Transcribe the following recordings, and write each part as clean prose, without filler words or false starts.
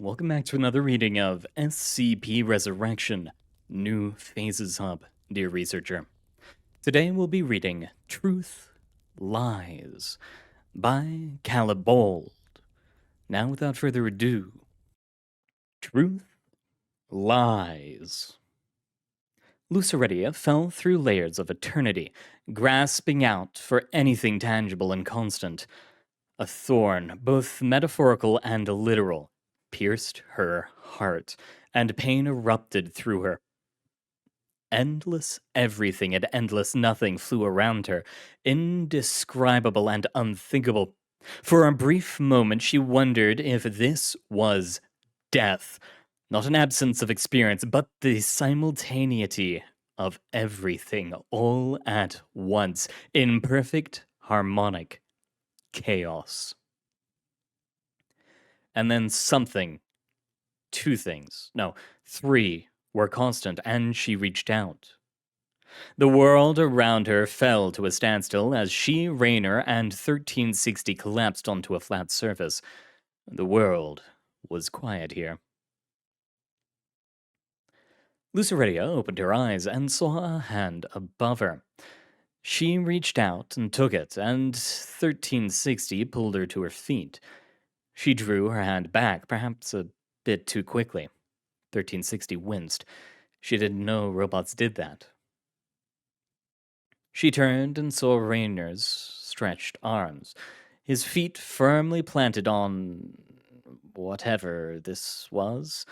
Welcome back to another reading of SCP Resurrection, New Phases Hub, dear researcher. Today we'll be reading Truth Lies by Calibold. Now without further ado, Truth Lies. Luceretia fell through layers of eternity, grasping out for anything tangible and constant. A thorn, both metaphorical and literal, pierced her heart, and pain erupted through her. Endless everything and endless nothing flew around her, indescribable and unthinkable. For a brief moment, she wondered if this was death, not an absence of experience, but the simultaneity of everything all at once, in perfect harmonic chaos. And then something, two things, no, three were constant, and she reached out. The world around her fell to a standstill as she, Raynor, and 1360 collapsed onto a flat surface. The world was quiet here. Luceretia opened her eyes and saw a hand above her. She reached out and took it, and 1360 pulled her to her feet. She drew her hand back, perhaps a bit too quickly. 1360 winced. She didn't know robots did that. She turned and saw Raynor's stretched arms, his feet firmly planted on whatever this was.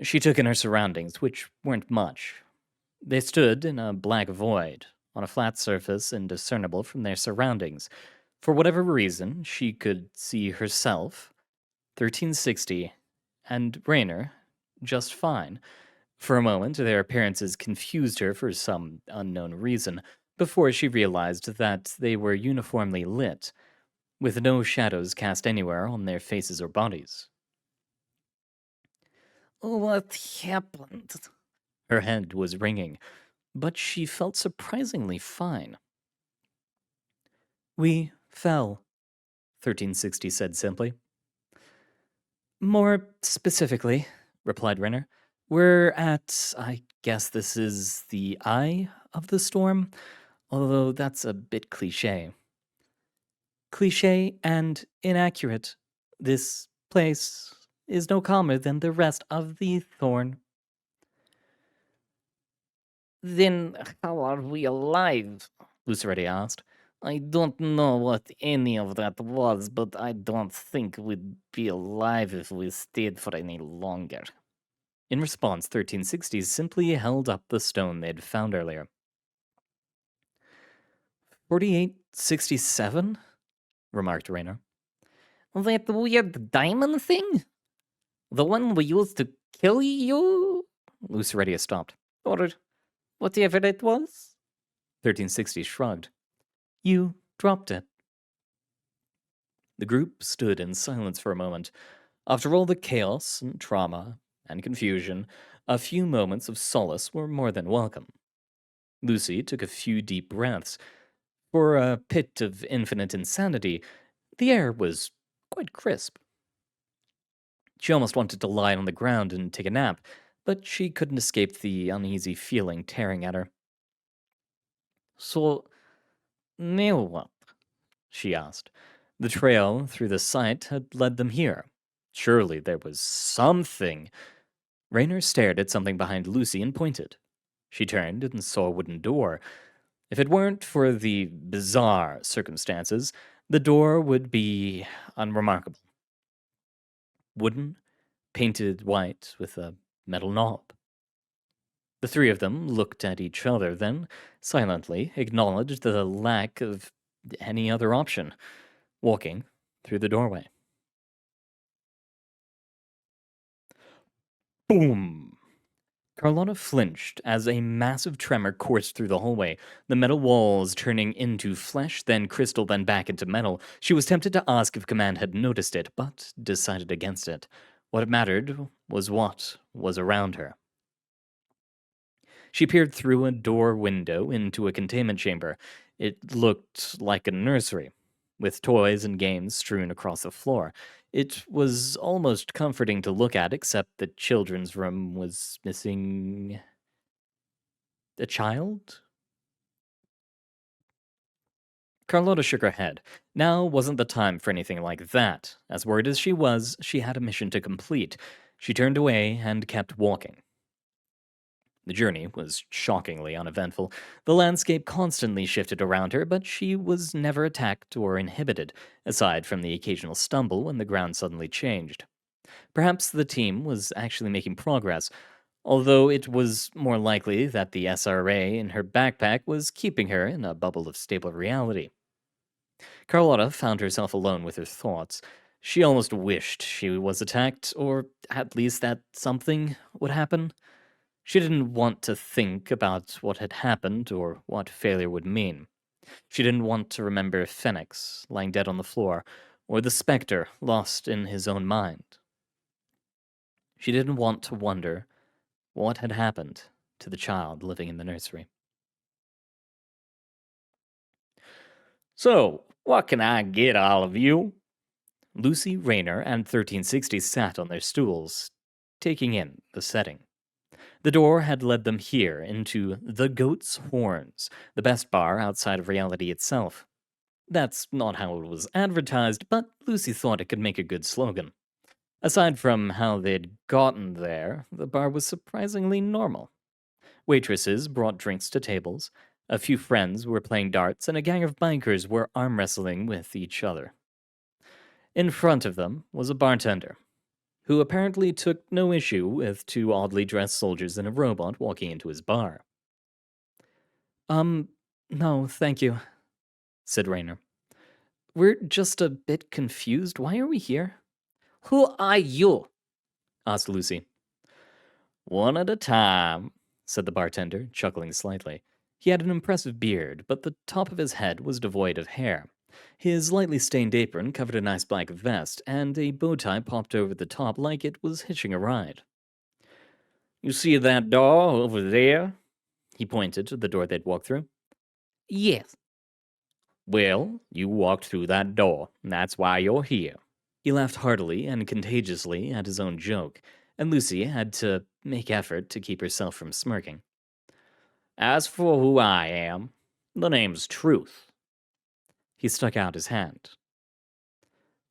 She took in her surroundings, which weren't much. They stood in a black void, on a flat surface indiscernible from their surroundings. For whatever reason, she could see herself, 1360, and Raynor just fine. For a moment, their appearances confused her for some unknown reason, before she realized that they were uniformly lit, with no shadows cast anywhere on their faces or bodies. What happened? Her head was ringing, but she felt surprisingly fine. We fell, 1360 said simply. More specifically, replied Raynor, we're at, I guess this is the eye of the storm, although that's a bit cliché. Cliché and inaccurate. This place is no calmer than the rest of the thorn. Then how are we alive? Luceretti asked. I don't know what any of that was, but I don't think we'd be alive if we stayed for any longer. In response, 1360 simply held up the stone they'd found earlier. 4867? Remarked Raynor. That weird diamond thing? The one we used to kill you? Luceretti stopped. Or whatever it was? 1360 shrugged. You dropped it. The group stood in silence for a moment. After all the chaos and trauma and confusion, a few moments of solace were more than welcome. Lucy took a few deep breaths. For a pit of infinite insanity, the air was quite crisp. She almost wanted to lie on the ground and take a nap, but she couldn't escape the uneasy feeling tearing at her. So, now what? She asked. The trail through the site had led them here. Surely there was something. Raynor stared at something behind Lucy and pointed. She turned and saw a wooden door. If it weren't for the bizarre circumstances, the door would be unremarkable. Wooden, painted white with a metal knob. The three of them looked at each other, then silently acknowledged the lack of any other option, walking through the doorway. Boom! Carlotta flinched as a massive tremor coursed through the hallway, the metal walls turning into flesh, then crystal, then back into metal. She was tempted to ask if Command had noticed it, but decided against it. What mattered was what was around her. She peered through a door window into a containment chamber. It looked like a nursery, with toys and games strewn across the floor. It was almost comforting to look at, except the children's room was missing a child? Carlotta shook her head. Now wasn't the time for anything like that. As worried as she was, she had a mission to complete. She turned away and kept walking. The journey was shockingly uneventful. The landscape constantly shifted around her, but she was never attacked or inhibited, aside from the occasional stumble when the ground suddenly changed. Perhaps the team was actually making progress, although it was more likely that the SRA in her backpack was keeping her in a bubble of stable reality. Carlotta found herself alone with her thoughts. She almost wished she was attacked, or at least that something would happen. She didn't want to think about what had happened or what failure would mean. She didn't want to remember Phoenix lying dead on the floor, or the Spectre lost in his own mind. She didn't want to wonder what had happened to the child living in the nursery. So, what can I get all of you? Lucy, Rayner, and 1360 sat on their stools, taking in the setting. The door had led them here into the Goat's Horns, the best bar outside of reality itself. That's not how it was advertised, but Lucy thought it could make a good slogan. Aside from how they'd gotten there, the bar was surprisingly normal. Waitresses brought drinks to tables, a few friends were playing darts, and a gang of bikers were arm wrestling with each other. In front of them was a bartender, who apparently took no issue with two oddly dressed soldiers in a robot walking into his bar. No, thank you, said Rayner. We're just a bit confused. Why are we here? Who are you? Asked Lucy. One at a time, said the bartender, chuckling slightly. He had an impressive beard, but the top of his head was devoid of hair. His lightly stained apron covered a nice black vest, and a bow tie popped over the top like it was hitching a ride. You see that door over there? He pointed to the door they'd walked through. Yes. Well, you walked through that door, and that's why you're here. He laughed heartily and contagiously at his own joke, and Lucy had to make effort to keep herself from smirking. As for who I am, the name's Truth. He stuck out his hand.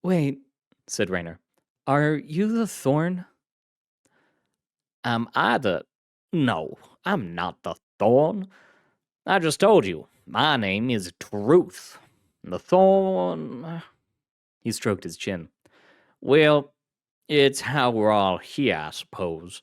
Wait, said Rayner. Are you the Thorn? Am I the... No, I'm not the Thorn. I just told you, my name is Truth. The Thorn... He stroked his chin. Well, it's how we're all here, I suppose.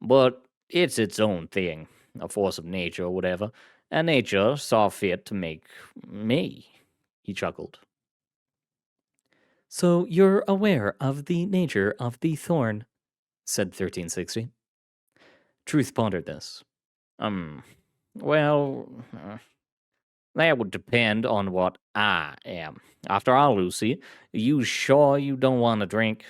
But it's its own thing, a force of nature or whatever, and nature saw fit to make me. He chuckled. So you're aware of the nature of the thorn, said 1360. Truth pondered this. Well, that would depend on what I am. After all, Lucy, you sure you don't want a drink?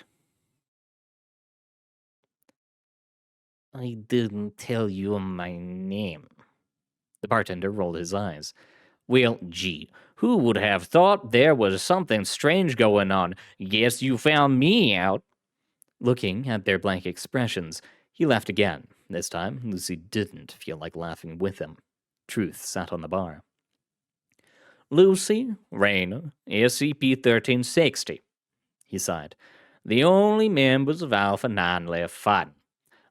I didn't tell you my name. The bartender rolled his eyes. Well, gee, who would have thought there was something strange going on? Guess you found me out. Looking at their blank expressions, he laughed again. This time, Lucy didn't feel like laughing with him. Truth sat on the bar. Lucy, Rayner, SCP-1360, he sighed. The only members of Alpha 9 left fighting.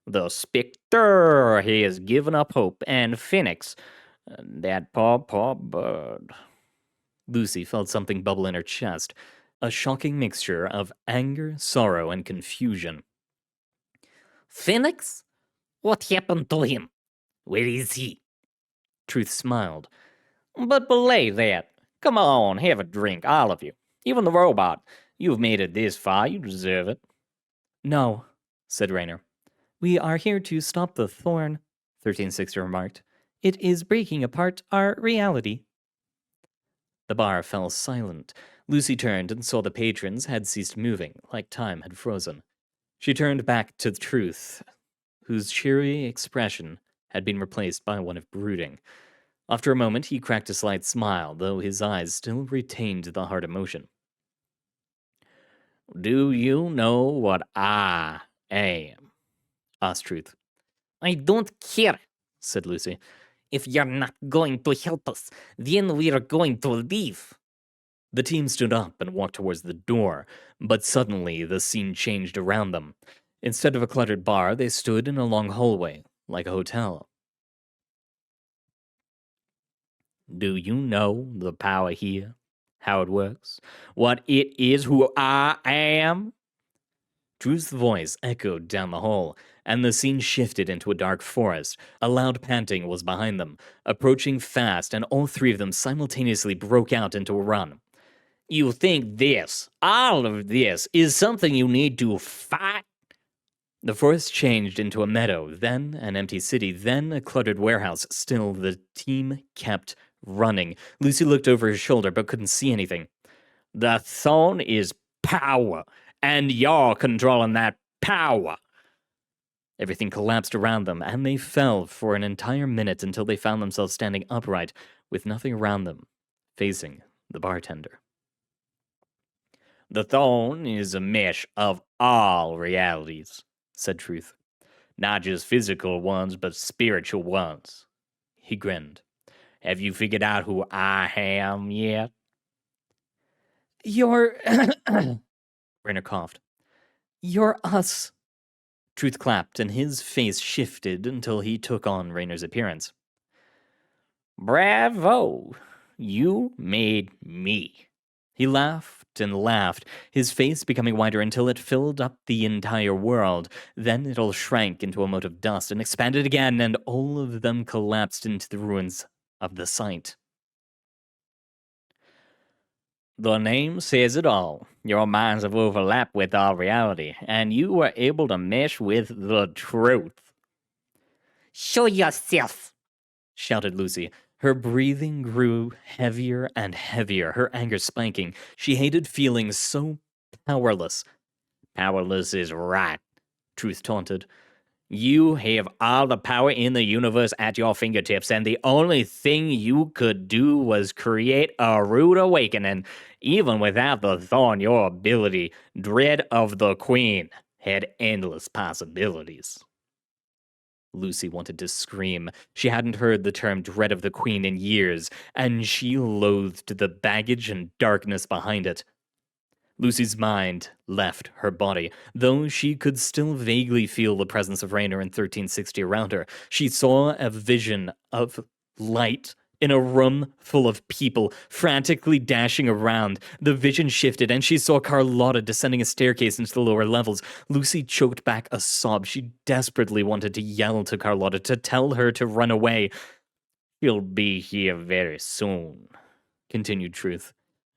The Spectre has given up hope, and Phoenix, that poor bird. Lucy felt something bubble in her chest, a shocking mixture of anger, sorrow, and confusion. Phoenix? What happened to him? Where is he? Truth smiled. But belay that. Come on, have a drink, all of you. Even the robot. You've made it this far, you deserve it. No, said Rayner. We are here to stop the thorn, 1360 remarked. It is breaking apart our reality. The bar fell silent. Lucy turned and saw the patrons had ceased moving, like time had frozen. She turned back to the Truth, whose cheery expression had been replaced by one of brooding. After a moment, he cracked a slight smile, though his eyes still retained the hard emotion. Do you know what I am? asked Truth. I don't care, said Lucy. If you're not going to help us, then we're going to leave. The team stood up and walked towards the door, but suddenly the scene changed around them. Instead of a cluttered bar, they stood in a long hallway, like a hotel. Do you know the power here? How it works? What it is, who I am? Drew's voice echoed down the hall, and the scene shifted into a dark forest. A loud panting was behind them, approaching fast, and all three of them simultaneously broke out into a run. You think this, all of this, is something you need to fight? The forest changed into a meadow, then an empty city, then a cluttered warehouse. Still, the team kept running. Lucy looked over her shoulder but couldn't see anything. The thorn is power, and you're controlling that power. Everything collapsed around them, and they fell for an entire minute until they found themselves standing upright, with nothing around them, facing the bartender. The thorn is a mesh of all realities, said Truth. Not just physical ones, but spiritual ones. He grinned. Have you figured out who I am yet? You're... Rainer coughed. You're us. Truth clapped, and his face shifted until he took on Rainer's appearance. Bravo! You made me. He laughed and laughed, his face becoming wider until it filled up the entire world. Then it all shrank into a mote of dust and expanded again, and all of them collapsed into the ruins of the site. The name says it all. Your minds have overlapped with our reality, and you were able to mesh with the truth. Show yourself, shouted Lucy. Her breathing grew heavier and heavier, her anger spiking. She hated feeling so powerless. Powerless is right, Truth taunted. You have all the power in the universe at your fingertips, and the only thing you could do was create a rude awakening. Even without the thorn, your ability, Dread of the Queen, had endless possibilities. Lucy wanted to scream. She hadn't heard the term Dread of the Queen in years, and she loathed the baggage and darkness behind it. Lucy's mind left her body, though she could still vaguely feel the presence of Rainer in 1360 around her. She saw a vision of light in a room full of people, frantically dashing around. The vision shifted, and she saw Carlotta descending a staircase into the lower levels. Lucy choked back a sob. She desperately wanted to yell to Carlotta, to tell her to run away. She'll be here very soon, continued Truth.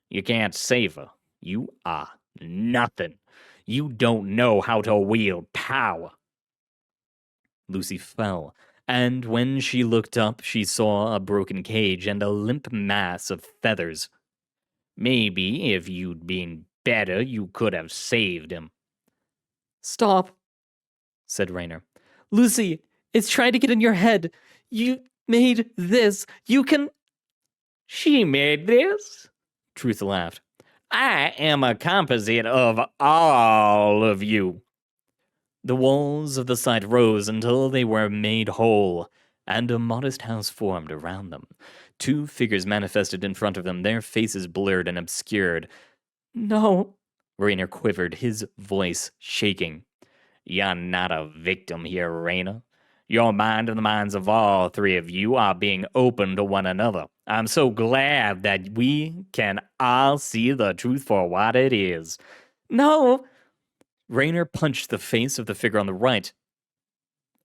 You can't save her. You are nothing. You don't know how to wield power. Lucy fell, and when she looked up, she saw a broken cage and a limp mass of feathers. Maybe if you'd been better, you could have saved him. Stop, said Rainer. Lucy, it's trying to get in your head. You made this. You can... She made this? Truth laughed. I am a composite of all of you. The walls of the site rose until they were made whole, and a modest house formed around them. Two figures manifested in front of them, their faces blurred and obscured. No, Rainer quivered, his voice shaking. You're not a victim here, Rainer. Your mind and the minds of all three of you are being open to one another. I'm so glad that we can all see the truth for what it is. No! Rainer punched the face of the figure on the right,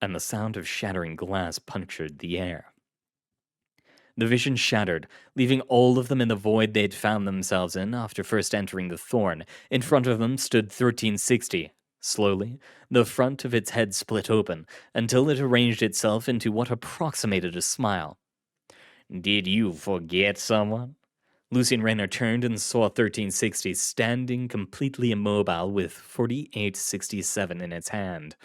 and the sound of shattering glass punctured the air. The vision shattered, leaving all of them in the void they'd found themselves in after first entering the thorn. In front of them stood 1360. Slowly, the front of its head split open, until it arranged itself into what approximated a smile. Did you forget someone? Lucy and Rainer turned and saw 1360 standing completely immobile with 4867 in its hand.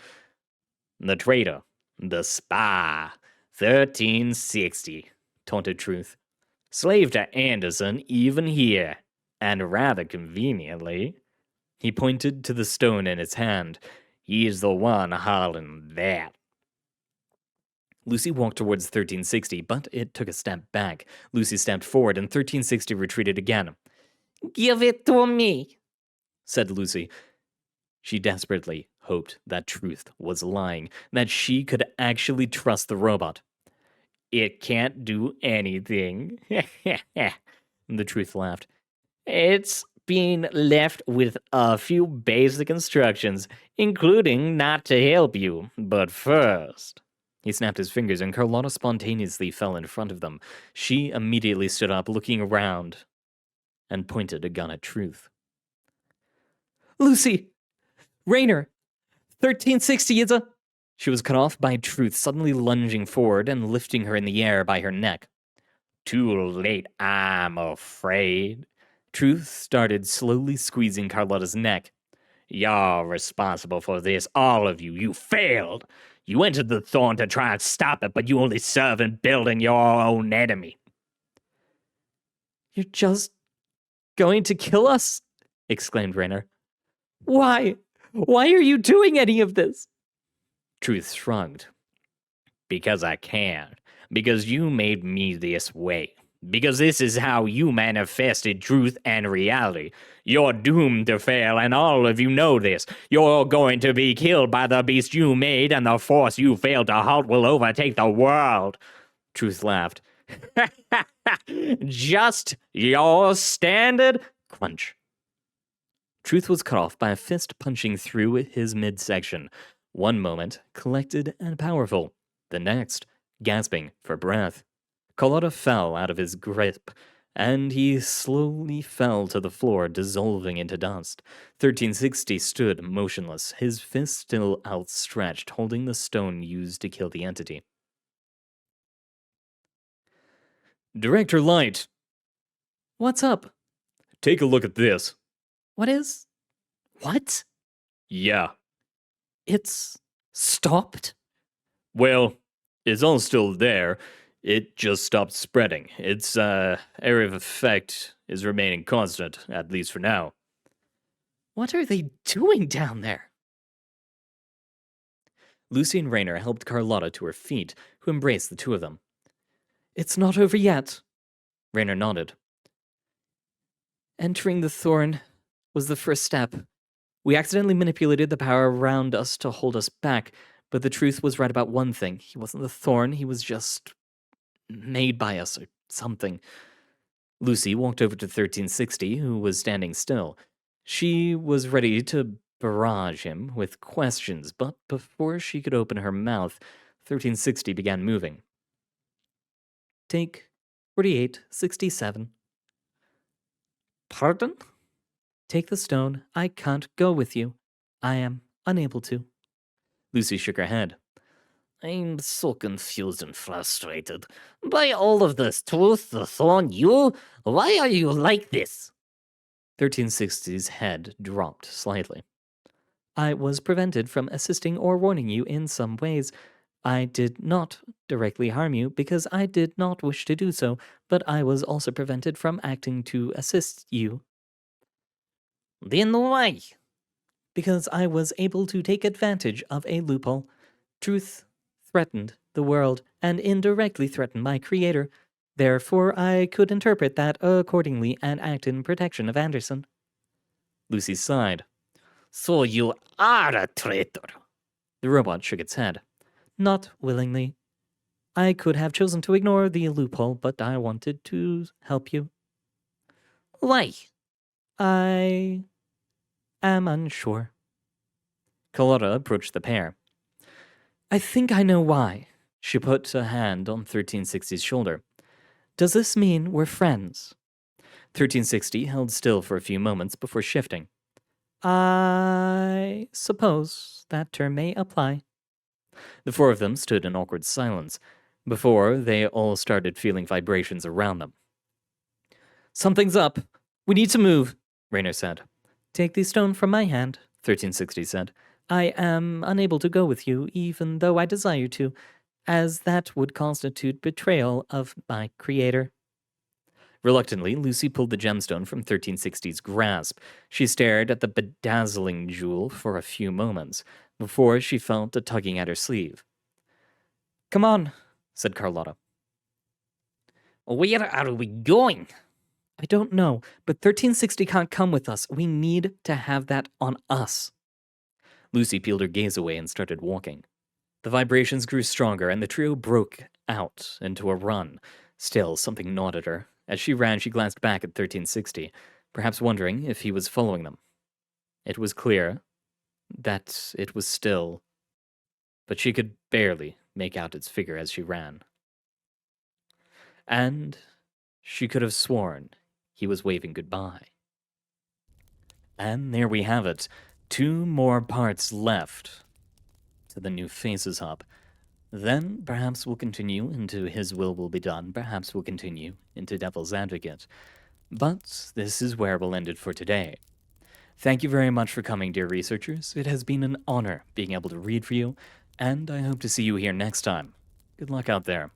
The traitor, the spy, 1360, taunted Truth. Slave to Anderson even here, and rather conveniently. He pointed to the stone in his hand. He's the one hollering that. Lucy walked towards 1360, but it took a step back. Lucy stepped forward, and 1360 retreated again. Give it to me, said Lucy. She desperately hoped that Truth was lying, that she could actually trust the robot. It can't do anything. The Truth laughed. It's been left with a few basic instructions, including not to help you. But first... He snapped his fingers, and Carlotta spontaneously fell in front of them. She immediately stood up, looking around, and pointed a gun at Truth. Lucy! Raynor! 1360 is a... She was cut off by Truth, suddenly lunging forward and lifting her in the air by her neck. Too late, I'm afraid. Truth started slowly squeezing Carlotta's neck. You're responsible for this, all of you. You failed. You entered the thorn to try and stop it, but you only serve in building your own enemy. You're just going to kill us? Exclaimed Raynor. Why? Why are you doing any of this? Truth shrugged. Because I can. Because you made me this way. Because this is how you manifested truth and reality. You're doomed to fail, and all of you know this. You're going to be killed by the beast you made, and the force you failed to halt will overtake the world. Truth laughed. Just your standard crunch. Truth was cut off by a fist punching through his midsection. One moment, collected and powerful. The next, gasping for breath. Carlotta fell out of his grip, and he slowly fell to the floor, dissolving into dust. 1360 stood motionless, his fist still outstretched, holding the stone used to kill the entity. Director Light! What's up? Take a look at this. What? Yeah. It's stopped? Well, it's all still there. It just stopped spreading. Its area of effect is remaining constant, at least for now. What are they doing down there? Lucy and Raynor helped Carlotta to her feet, who embraced the two of them. It's not over yet. Raynor nodded. Entering the thorn was the first step. We accidentally manipulated the power around us to hold us back, but the truth was right about one thing. He wasn't the thorn, he was just made by us or something. Lucy walked over to 1360, who was standing still. She was ready to barrage him with questions, but before she could open her mouth, 1360 began moving. Take 4867. Pardon? Take the stone. I can't go with you. I am unable to. Lucy shook her head. I'm so confused and frustrated by all of this. Truth, the thorn, you? Why are you like this? 1360's head dropped slightly. I was prevented from assisting or warning you in some ways. I did not directly harm you because I did not wish to do so, but I was also prevented from acting to assist you. Then why? Because I was able to take advantage of a loophole. Truth threatened the world and indirectly threatened my creator. Therefore, I could interpret that accordingly and act in protection of Anderson. Lucy sighed. So you are a traitor. The robot shook its head. Not willingly. I could have chosen to ignore the loophole, but I wanted to help you. Why? I am unsure. Carlotta approached the pair. I think I know why. She put a hand on 1360's shoulder. Does this mean we're friends? 1360 held still for a few moments before shifting. I suppose that term may apply. The four of them stood in awkward silence before they all started feeling vibrations around them. Something's up. We need to move, Raynor said. Take the stone from my hand, 1360 said. I am unable to go with you, even though I desire to, as that would constitute betrayal of my creator. Reluctantly, Lucy pulled the gemstone from 1360's grasp. She stared at the bedazzling jewel for a few moments before she felt a tugging at her sleeve. "Come on," said Carlotta. Where are we going? "I don't know, but 1360 can't come with us. We need to have that on us." Lucy peeled her gaze away and started walking. The vibrations grew stronger, and the trio broke out into a run. Still, something gnawed at her. As she ran, she glanced back at 1360, perhaps wondering if he was following them. It was clear that it was still, but she could barely make out its figure as she ran. And she could have sworn he was waving goodbye. And there we have it. 2 more parts left to the New Faces Hub. Then perhaps we'll continue into His Will Be Done. Perhaps we'll continue into Devil's Advocate. But this is where we'll end it for today. Thank you very much for coming, dear researchers. It has been an honor being able to read for you, and I hope to see you here next time. Good luck out there.